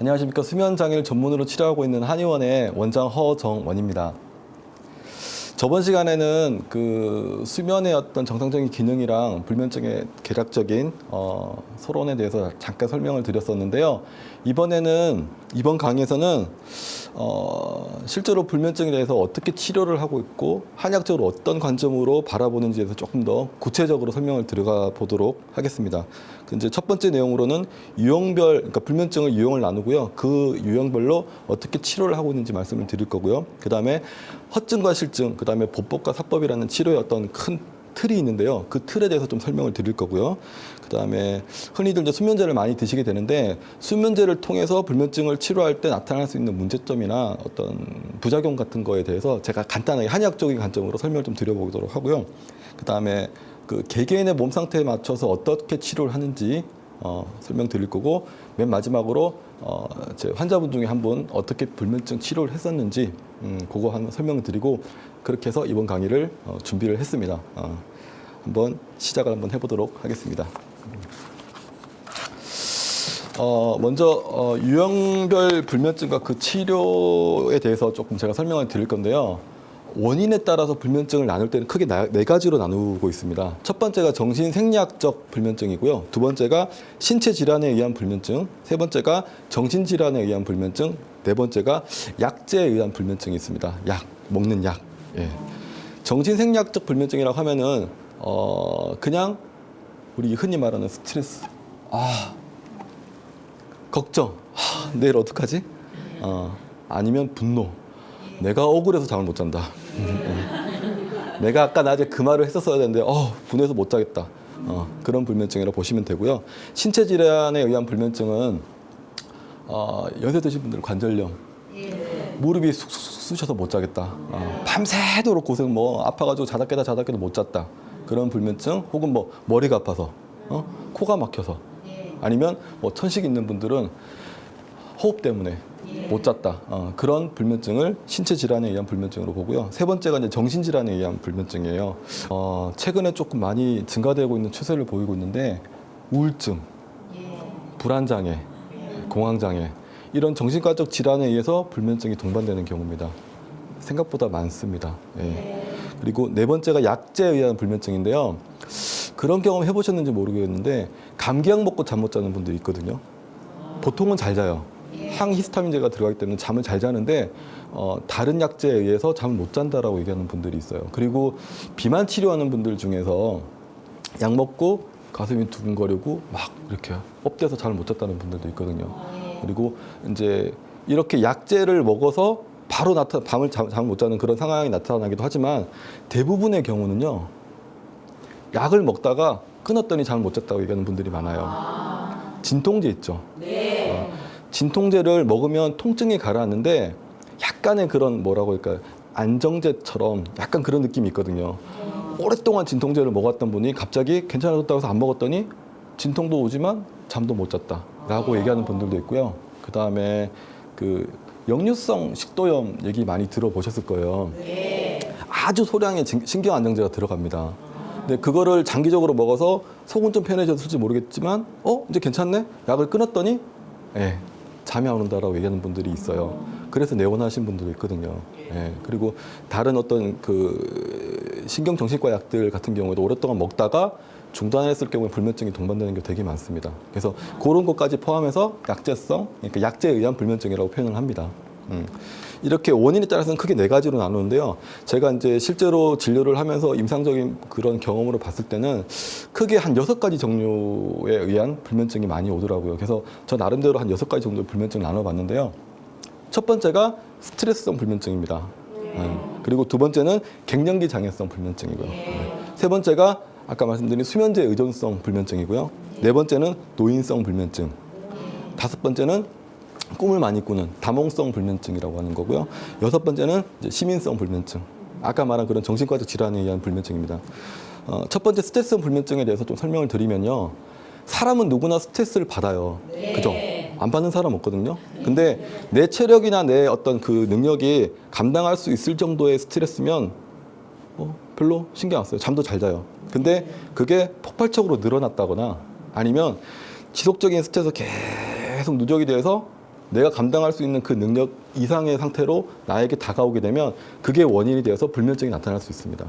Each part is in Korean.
안녕하십니까. 수면장애를 전문으로 치료하고 있는 한의원의 원장 허정원입니다. 저번 시간에는 그 수면의 어떤 정상적인 기능이랑 불면증의 개략적인 서론에 대해서 잠깐 설명을 드렸었는데요. 이번 강의에서는 실제로 불면증에 대해서 어떻게 치료를 하고 있고 한약적으로 어떤 관점으로 바라보는지에 대해서 조금 더 구체적으로 설명을 들어가 보도록 하겠습니다. 이제 첫 번째 내용으로는 유형별, 그러니까 불면증의 유형을 나누고요. 그 유형별로 어떻게 치료를 하고 있는지 말씀을 드릴 거고요. 그 다음에 허증과 실증, 그 다음에 보법과 사법이라는 치료의 어떤 큰 틀이 있는데요. 그 틀에 대해서 좀 설명을 드릴 거고요. 그 다음에 흔히들 이제 수면제를 많이 드시게 되는데 수면제를 통해서 불면증을 치료할 때 나타날 수 있는 문제점이나 어떤 부작용 같은 거에 대해서 제가 간단하게 한의학적인 관점으로 설명을 좀 드려보도록 하고요. 그 다음에 그 개개인의 몸 상태에 맞춰서 어떻게 치료를 하는지 설명드릴 거고, 맨 마지막으로 제 환자분 중에 한 분 어떻게 불면증 치료를 했었는지 그거 한번 설명을 드리고, 그렇게 해서 이번 강의를 준비를 했습니다. 한번 시작을 한번 해보도록 하겠습니다. 먼저 유형별 불면증과 그 치료에 대해서 조금 제가 설명을 드릴 건데요. 원인에 따라서 불면증을 나눌 때는 크게 네 가지로 나누고 있습니다. 첫 번째가 정신생리학적 불면증이고요. 두 번째가 신체 질환에 의한 불면증, 세 번째가 정신질환에 의한 불면증, 네 번째가 약제에 의한 불면증이 있습니다. 먹는 약. 예. 정신생리학적 불면증이라고 하면은 그냥 우리 흔히 말하는 스트레스, 걱정, 내일 어떡하지? 아니면 분노. 내가 억울해서 잠을 못 잔다. 내가 아까 낮에 그 말을 했었어야 되는데 분해서 못 자겠다. 그런 불면증이라고 보시면 되고요. 신체 질환에 의한 불면증은 연세 드신 분들 관절염, 무릎이 쑥쑥 쑤셔서 못 자겠다. 밤새도록 고생, 아파가지고 자다 깨도 못 잤다. 그런 불면증, 혹은 머리가 아파서, 코가 막혀서, 아니면 천식 있는 분들은 호흡 때문에 못 잤다. 그런 불면증을 신체 질환에 의한 불면증으로 보고요. 세 번째가 이제 정신질환에 의한 불면증이에요. 최근에 조금 많이 증가되고 있는 추세를 보이고 있는데, 우울증, 불안장애, 공황장애, 이런 정신과적 질환에 의해서 불면증이 동반되는 경우입니다. 생각보다 많습니다. 그리고 네 번째가 약제에 의한 불면증인데요. 그런 경험 해보셨는지 모르겠는데, 감기약 먹고 잠 못 자는 분들이 있거든요. 보통은 잘 자요. 항히스타민제가 들어가기 때문에 잠을 잘 자는데 다른 약제에 의해서 잠을 못 잔다라고 얘기하는 분들이 있어요. 그리고 비만 치료하는 분들 중에서 약 먹고 가슴이 두근거리고 막 이렇게 업돼서 잠을 못 잤다는 분들도 있거든요. 그리고 이제 이렇게 약제를 먹어서 바로 밤을 잠을 못 자는 그런 상황이 나타나기도 하지만, 대부분의 경우는요, 약을 먹다가 끊었더니 잠을 못 잤다고 얘기하는 분들이 많아요. 진통제 있죠. 진통제를 먹으면 통증이 가라앉는데 약간의 그런 뭐라고 할까요? 안정제처럼 약간 그런 느낌이 있거든요. 오랫동안 진통제를 먹었던 분이 갑자기 괜찮아졌다고 해서 안 먹었더니 진통도 오지만 잠도 못 잤다라고 얘기하는 분들도 있고요. 그 다음에 그 역류성 식도염 얘기 많이 들어보셨을 거예요. 아주 소량의 신경 안정제가 들어갑니다. 근데 그거를 장기적으로 먹어서 속은 좀 편해졌을지 모르겠지만 이제 괜찮네? 약을 끊었더니 잠이 안 온다라고 얘기하는 분들이 있어요. 그래서 내원하신 분들도 있거든요. 그리고 다른 어떤 그 신경정신과 약들 같은 경우에도 오랫동안 먹다가 중단했을 경우에 불면증이 동반되는 게 되게 많습니다. 그래서 그런 것까지 포함해서 약제성, 그러니까 약제에 의한 불면증이라고 표현을 합니다. 이렇게 원인에 따라서는 크게 네 가지로 나누는데요. 제가 이제 실제로 진료를 하면서 임상적인 그런 경험으로 봤을 때는 크게 한 6가지 종류에 의한 불면증이 많이 오더라고요. 그래서 저 나름대로 한 6가지 정도의 불면증을 나눠봤는데요. 첫 번째가 스트레스성 불면증입니다. 그리고 두 번째는 갱년기 장애성 불면증이고요. 세 번째가 아까 말씀드린 수면제 의존성 불면증이고요. 네 번째는 노인성 불면증. 다섯 번째는 꿈을 많이 꾸는 다몽성 불면증이라고 하는 거고요. 여섯 번째는 이제 시민성 불면증. 아까 말한 그런 정신과적 질환에 의한 불면증입니다. 첫 번째 스트레스성 불면증에 대해서 좀 설명을 드리면요. 사람은 누구나 스트레스를 받아요. 그죠? 안 받는 사람 없거든요. 근데 내 체력이나 내 어떤 그 능력이 감당할 수 있을 정도의 스트레스면 별로 신경 안 써요. 잠도 잘 자요. 근데 그게 폭발적으로 늘어났다거나 아니면 지속적인 스트레스가 계속 누적이 돼서 내가 감당할 수 있는 그 능력 이상의 상태로 나에게 다가오게 되면 그게 원인이 되어서 불면증이 나타날 수 있습니다.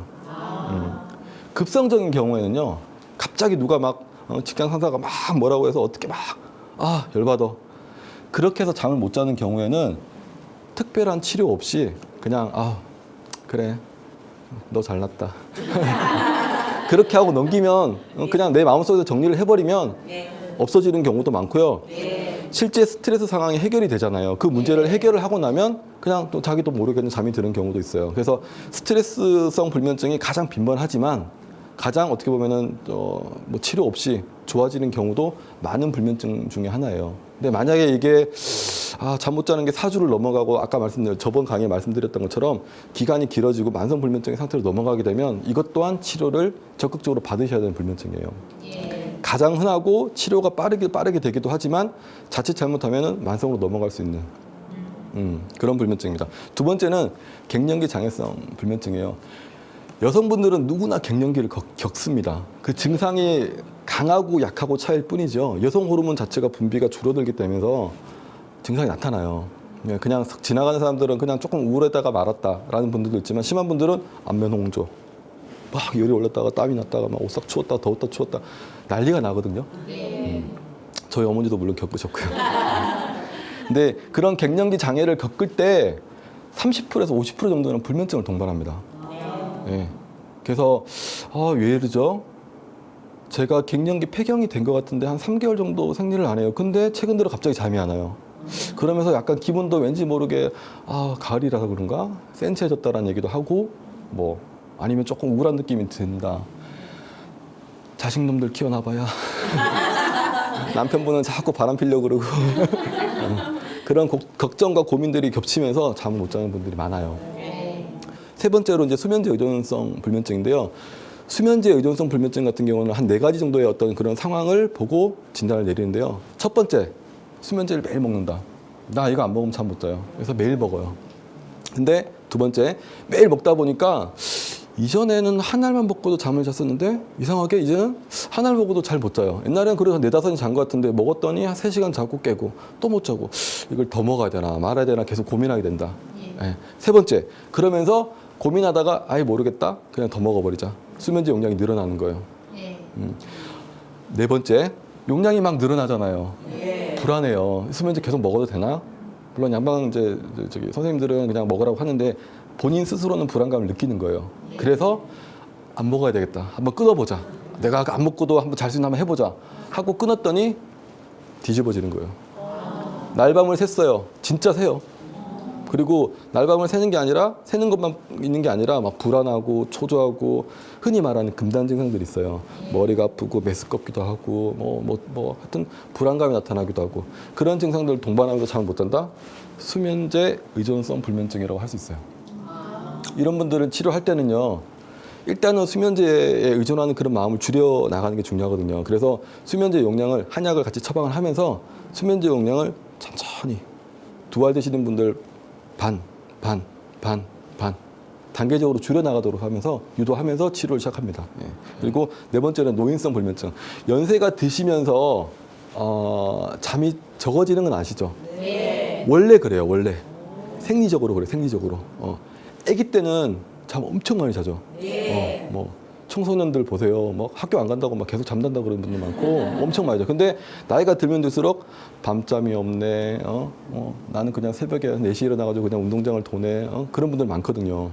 급성적인 경우에는요, 갑자기 누가 막 직장 상사가 막 뭐라고 해서 어떻게 막 열받아. 그렇게 해서 잠을 못 자는 경우에는 특별한 치료 없이 그냥 그래 너 잘났다 그렇게 하고 넘기면 그냥 내 마음속에서 정리를 해버리면 없어지는 경우도 많고요. 실제 스트레스 상황이 해결이 되잖아요. 그 문제를 해결을 하고 나면 그냥 또 자기도 모르게 잠이 드는 경우도 있어요. 그래서 스트레스성 불면증이 가장 빈번하지만 가장 어떻게 보면은 뭐 치료 없이 좋아지는 경우도 많은 불면증 중에 하나예요. 근데 만약에 이게 잠 못 자는 게 4주를 넘어가고 아까 저번 강의에 말씀드렸던 것처럼 기간이 길어지고 만성 불면증의 상태로 넘어가게 되면 이것 또한 치료를 적극적으로 받으셔야 되는 불면증이에요. 가장 흔하고 치료가 빠르게 되기도 하지만 자칫 잘못하면은 만성으로 넘어갈 수 있는 그런 불면증입니다. 두 번째는 갱년기 장애성 불면증이에요. 여성분들은 누구나 갱년기를 겪습니다. 그 증상이 강하고 약하고 차일 뿐이죠. 여성 호르몬 자체가 분비가 줄어들기 때문에 증상이 나타나요. 그냥 지나가는 사람들은 그냥 조금 우울했다가 말았다라는 분들도 있지만 심한 분들은 안면 홍조, 막 열이 올랐다가 땀이 났다가 막 옷 싹 추웠다 더웠다 추웠다 난리가 나거든요. 저희 어머니도 물론 겪으셨고요. 근데 그런 갱년기 장애를 겪을 때 30%에서 50% 정도는 불면증을 동반합니다. 네. 그래서 왜 이러죠? 제가 갱년기 폐경이 된 것 같은데 한 3개월 정도 생리를 안 해요. 근데 최근 들어 갑자기 잠이 안 와요. 그러면서 약간 기분도 왠지 모르게 가을이라서 그런가? 센치해졌다라는 얘기도 하고 뭐 아니면 조금 우울한 느낌이 든다. 자식놈들 키워놔봐야 남편분은 자꾸 바람 피려고 그러고 그런 걱정과 고민들이 겹치면서 잠을 못 자는 분들이 많아요. 세 번째로 이제 수면제 의존성 불면증인데요. 수면제 의존성 불면증 같은 경우는 한 4가지 정도의 어떤 그런 상황을 보고 진단을 내리는데요. 첫 번째, 수면제를 매일 먹는다. 나 이거 안 먹으면 잠 못 자요. 그래서 매일 먹어요. 근데 두 번째, 매일 먹다 보니까 이전에는 한 알만 먹고도 잠을 잤었는데 이상하게 이제는 한 알 먹어도 잘 못 자요. 옛날에는 그래서 4-5시 잔 것 같은데 먹었더니 한 3시간 자고 깨고 또 못 자고 이걸 더 먹어야 되나 말아야 되나 계속 고민하게 된다. 네. 세 번째, 그러면서 고민하다가 아예 모르겠다. 그냥 더 먹어버리자. 수면제 용량이 늘어나는 거예요. 네 번째, 용량이 막 늘어나잖아요. 불안해요. 수면제 계속 먹어도 되나? 물론 양방 선생님들은 그냥 먹으라고 하는데 본인 스스로는 불안감을 느끼는 거예요. 그래서 안 먹어야 되겠다. 한번 끊어보자. 내가 안 먹고도 한번 잘 수 있나 한번 해보자. 하고 끊었더니 뒤집어지는 거예요. 날밤을 샜어요. 진짜 새요. 그리고 날밤을 새는 게 아니라 새는 것만 있는 게 아니라 막 불안하고 초조하고 흔히 말하는 금단 증상들이 있어요. 머리가 아프고 메스껍기도 하고 하여튼 불안감이 나타나기도 하고 그런 증상들을 동반하면서 잠을 못 잔다? 수면제 의존성 불면증이라고 할 수 있어요. 이런 분들은 치료할 때는요. 일단은 수면제에 의존하는 그런 마음을 줄여 나가는 게 중요하거든요. 그래서 수면제 용량을 한약을 같이 처방을 하면서 수면제 용량을 천천히 2알 드시는 분들 반 단계적으로 줄여나가도록 하면서 유도하면서 치료를 시작합니다. 그리고 네 번째는 노인성 불면증. 연세가 드시면서 잠이 적어지는 건 아시죠? 원래 그래요. 원래 생리적으로 그래요. 생리적으로. 아기 때는 잠 엄청 많이 자죠. 청소년들 보세요. 막 학교 안 간다고 막 계속 잠단다고 그러는 분들 많고 엄청 많이 자요. 근데 나이가 들면 들수록 밤잠이 없네. 나는 그냥 새벽에 4시에 일어나가지고 그냥 운동장을 도네. 그런 분들 많거든요.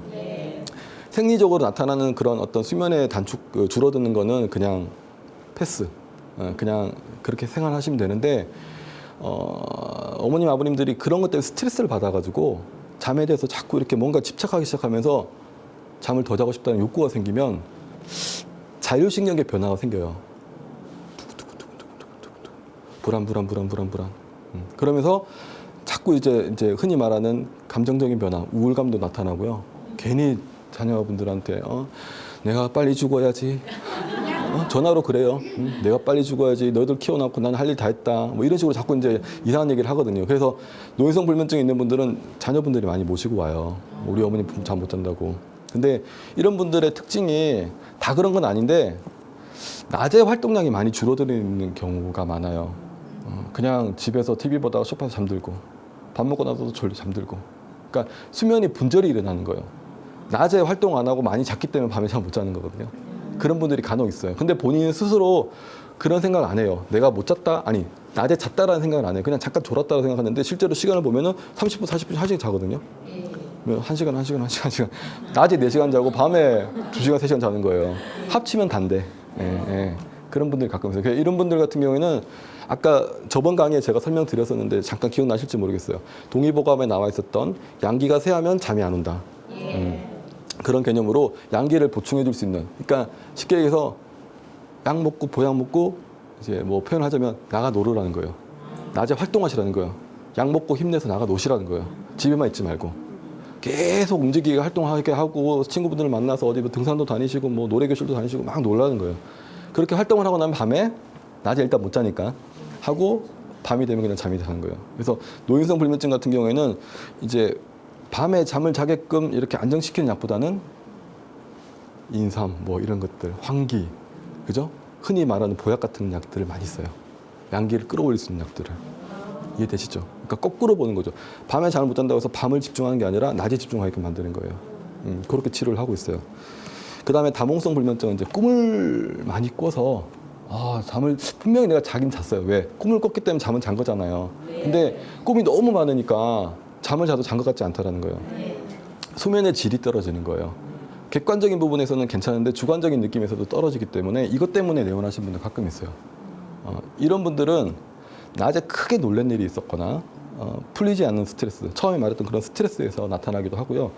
생리적으로 나타나는 그런 어떤 수면의 단축, 줄어드는 거는 그냥 패스. 그냥 그렇게 생활하시면 되는데 어머님, 아버님들이 그런 것 때문에 스트레스를 받아가지고 잠에 대해서 자꾸 이렇게 뭔가 집착하기 시작하면서 잠을 더 자고 싶다는 욕구가 생기면 자율신경계 변화가 생겨요. 불안. 그러면서 자꾸 이제 흔히 말하는 감정적인 변화, 우울감도 나타나고요. 괜히 자녀분들한테 내가 빨리 죽어야지. 전화로 그래요. 내가 빨리 죽어야지. 너희들 키워놓고 난 할 일 다 했다. 뭐 이런 식으로 자꾸 이제 이상한 얘기를 하거든요. 그래서 노인성 불면증이 있는 분들은 자녀분들이 많이 모시고 와요. 우리 어머니 잠 못 잔다고. 근데 이런 분들의 특징이 다 그런 건 아닌데 낮에 활동량이 많이 줄어드는 경우가 많아요. 그냥 집에서 TV 보다가 소파에서 잠들고 밥 먹고 나서도 졸려 잠들고. 그러니까 수면이 분절이 일어나는 거예요. 낮에 활동 안 하고 많이 잤기 때문에 밤에 잠 못 자는 거거든요. 그런 분들이 간혹 있어요. 근데 본인 스스로 그런 생각 안 해요. 내가 못 잤다? 아니, 낮에 잤다라는 생각을 안 해요. 그냥 잠깐 졸았다고 생각하는데 실제로 시간을 보면은 30분, 40분, 1시간 자거든요. 1시간. 낮에 4시간 자고 밤에 2시간, 3시간 자는 거예요. 합치면 단데. 예. 그런 분들이 가끔 있어요. 이런 분들 같은 경우에는 아까 저번 강의에 제가 설명드렸었는데 잠깐 기억나실지 모르겠어요. 동의보감에 나와 있었던 양기가 쇠하면 잠이 안 온다. 그런 개념으로 양기를 보충해 줄 수 있는. 그러니까 쉽게 얘기해서 약 먹고 보약 먹고 이제 뭐 표현하자면 나가 놀으라는 거예요. 낮에 활동하시라는 거예요. 약 먹고 힘내서 나가 노시라는 거예요. 집에만 있지 말고. 계속 움직이게 활동하게 하고 친구분들을 만나서 어디 뭐 등산도 다니시고 뭐 노래교실도 다니시고 막 놀라는 거예요. 그렇게 활동을 하고 나면 밤에 낮에 일단 못 자니까 하고 밤이 되면 그냥 잠이 자는 거예요. 그래서 노인성 불면증 같은 경우에는 이제 밤에 잠을 자게끔 이렇게 안정시키는 약보다는 인삼 뭐 이런 것들, 황기, 그죠? 흔히 말하는 보약 같은 약들을 많이 써요. 양기를 끌어올릴 수 있는 약들을. 이해되시죠? 그러니까 거꾸로 보는 거죠. 밤에 잠을 못 잔다고 해서 밤을 집중하는 게 아니라 낮에 집중하게끔 만드는 거예요. 그렇게 치료를 하고 있어요. 그 다음에 다몽성 불면증은 이제 꿈을 많이 꿔서 잠을 분명히 내가 자긴 잤어요. 왜? 꿈을 꿨기 때문에 잠은 잔 거잖아요. 근데 꿈이 너무 많으니까 잠을 자도 잔 것 같지 않다라는 거예요. 수면의 질이 떨어지는 거예요. 객관적인 부분에서는 괜찮은데 주관적인 느낌에서도 떨어지기 때문에 이것 때문에 내원하신 분들 가끔 있어요. 이런 분들은 낮에 크게 놀란 일이 있었거나 풀리지 않는 스트레스, 처음에 말했던 그런 스트레스에서 나타나기도 하고요.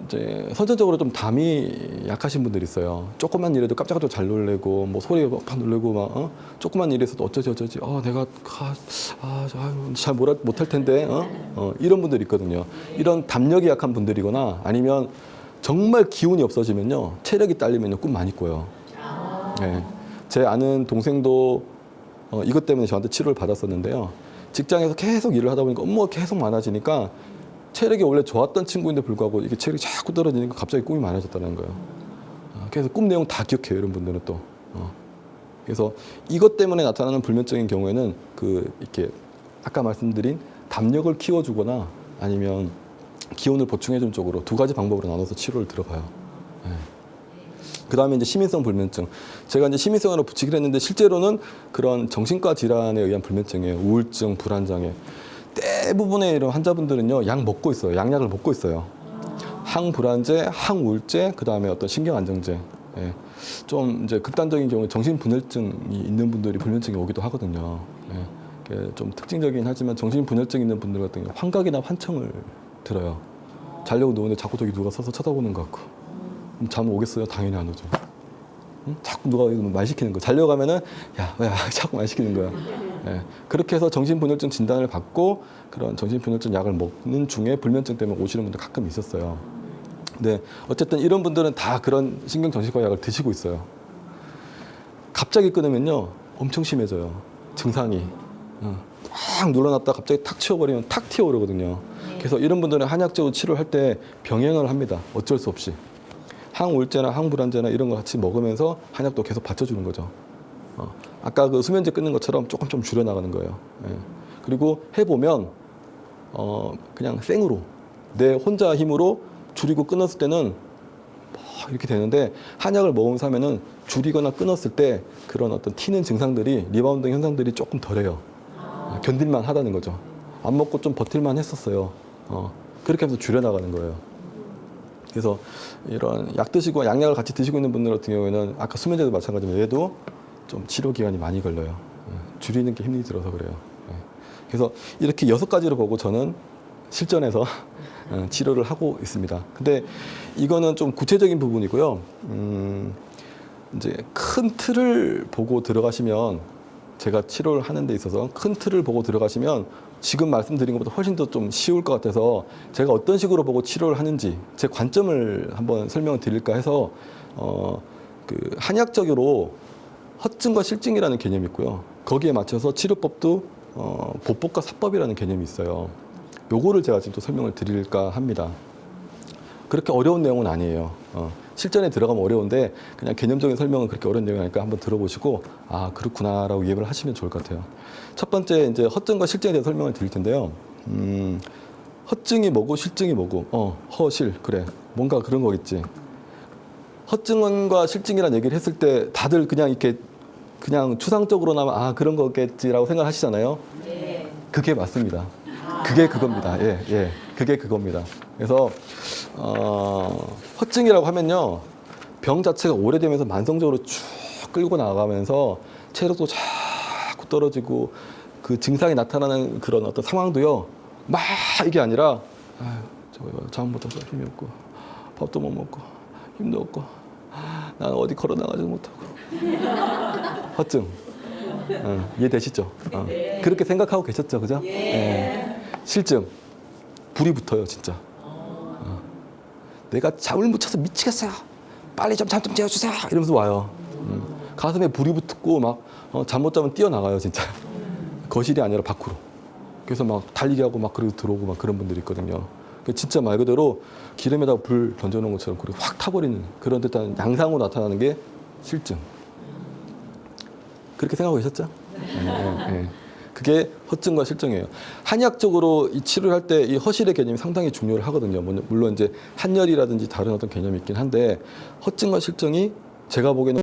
이제 선천적으로 좀 담이 약하신 분들이 있어요. 조금만 일해도 깜짝깜짝 잘 놀래고 뭐 소리에 팍 놀래고 막 조금만 일해서도 어쩌지 내가 잘 못할 텐데 이런 분들이 있거든요. 이런 담력이 약한 분들이거나 아니면 정말 기운이 없어지면요, 체력이 딸리면요 꿈 많이 꿔요. 네. 제 아는 동생도 이것 때문에 저한테 치료를 받았었는데요. 직장에서 계속 일을 하다 보니까 업무가 계속 많아지니까 체력이 원래 좋았던 친구인데 불구하고 이게 체력이 자꾸 떨어지니까 갑자기 꿈이 많아졌다는 거예요. 그래서 꿈 내용 다 기억해요, 이런 분들은 또. 그래서 이것 때문에 나타나는 불면증인 경우에는 이렇게 아까 말씀드린 담력을 키워주거나 아니면 기운을 보충해주는 쪽으로 두 가지 방법으로 나눠서 치료를 들어가요. 네. 그 다음에 이제 시민성 불면증. 제가 이제 시민성으로 붙이기로 했는데 실제로는 그런 정신과 질환에 의한 불면증이에요. 우울증, 불안장애. 대부분의 이런 환자분들은요, 약 먹고 있어요. 양약을 먹고 있어요. 항불안제, 항우울제, 그 다음에 어떤 신경안정제. 예. 좀 이제 극단적인 경우에 정신분열증이 있는 분들이 불면증이 오기도 하거든요. 예. 좀 특징적이긴 하지만 정신분열증 있는 분들 같은 경우 환각이나 환청을 들어요. 자려고 누우는데 자꾸 저기 누가 서서 쳐다보는 것 같고. 잠 오겠어요? 당연히 안 오죠. 응? 자꾸 누가 말 시키는 거. 자려고 하면은 왜 자꾸 말 시키는 거야. 예. 그렇게 해서 정신분열증 진단을 받고 그런 정신분열증 약을 먹는 중에 불면증 때문에 오시는 분들 가끔 있었어요. 근데 어쨌든 이런 분들은 다 그런 신경정신과 약을 드시고 있어요. 갑자기 끊으면요 엄청 심해져요. 증상이. 막 눌러놨다 갑자기 탁 치워버리면 탁 튀어오르거든요. 그래서 이런 분들은 한약적으로 치료를 할 때 병행을 합니다. 어쩔 수 없이. 항우울제나 항불안제나 이런 거 같이 먹으면서 한약도 계속 받쳐주는 거죠. 아까 그 수면제 끊는 것처럼 조금 좀 줄여나가는 거예요. 예. 그리고 해보면 그냥 생으로 내 혼자 힘으로 줄이고 끊었을 때는 이렇게 되는데 한약을 먹으면서 하면은 줄이거나 끊었을 때 그런 어떤 튀는 증상들이 리바운드 현상들이 조금 덜해요. 견딜만 하다는 거죠. 안 먹고 좀 버틸만 했었어요. 그렇게 하면서 줄여나가는 거예요. 그래서 이런 약 드시고 양약을 같이 드시고 있는 분들 같은 경우에는 아까 수면제도 마찬가지지만 얘도 좀 치료 기간이 많이 걸려요. 줄이는 게 힘이 들어서 그래요. 그래서 이렇게 6가지를 보고 저는 실전에서 치료를 하고 있습니다. 근데 이거는 좀 구체적인 부분이고요. 이제 큰 틀을 보고 들어가시면 제가 치료를 하는 데 있어서 큰 틀을 보고 들어가시면 지금 말씀드린 것보다 훨씬 더 좀 쉬울 것 같아서 제가 어떤 식으로 보고 치료를 하는지 제 관점을 한번 설명을 드릴까 해서 한약적으로 허증과 실증이라는 개념이 있고요. 거기에 맞춰서 치료법도 보법과 사법이라는 개념이 있어요. 요거를 제가 지금 또 설명을 드릴까 합니다. 그렇게 어려운 내용은 아니에요. 실전에 들어가면 어려운데 그냥 개념적인 설명은 그렇게 어려운 내용이 아니니까 한번 들어보시고 그렇구나라고 이해를 하시면 좋을 것 같아요. 첫 번째 이제 허증과 실증에 대해서 설명을 드릴 텐데요. 허증이 뭐고 실증이 뭐고? 허실 그래. 뭔가 그런 거겠지. 허증과 실증이라는 얘기를 했을 때 다들 그냥 이렇게 그냥 추상적으로나마 그런 거겠지라고 생각하시잖아요. 네. 그게 맞습니다. 그게 그겁니다. 예, 예. 그게 그겁니다. 그래서 허증이라고 하면요. 병 자체가 오래되면서 만성적으로 쭉 끌고 나가면서 체력도 자꾸 떨어지고 그 증상이 나타나는 그런 어떤 상황도요. 막 이게 아니라 잠 못 자서 힘이 없고 밥도 못 먹고 힘도 없고 나는 어디 걸어 나가지도 못하고 허증 이해되시죠? 그렇게 생각하고 계셨죠, 그죠? 예. 실증 불이 붙어요, 진짜. 내가 잠을 못 자서 미치겠어요. 빨리 좀 잠 좀 재워주세요. 이러면서 와요. 가슴에 불이 붙고 막 잠 못 자면 뛰어나가요, 진짜. 거실이 아니라 밖으로. 그래서 막 달리기 하고 막 그러고 들어오고 막 그런 분들이 있거든요. 진짜 말 그대로 기름에다가 불 던져놓은 것처럼 그리고 확 타버리는 그런 듯한 양상으로 나타나는 게 실증. 그렇게 생각하고 계셨죠? 네. 그게 허증과 실증이에요. 한의학적으로 이 치료를 할 때 이 허실의 개념이 상당히 중요를 하거든요. 물론 이제 한열이라든지 다른 어떤 개념이 있긴 한데 허증과 실증이 제가 보기에는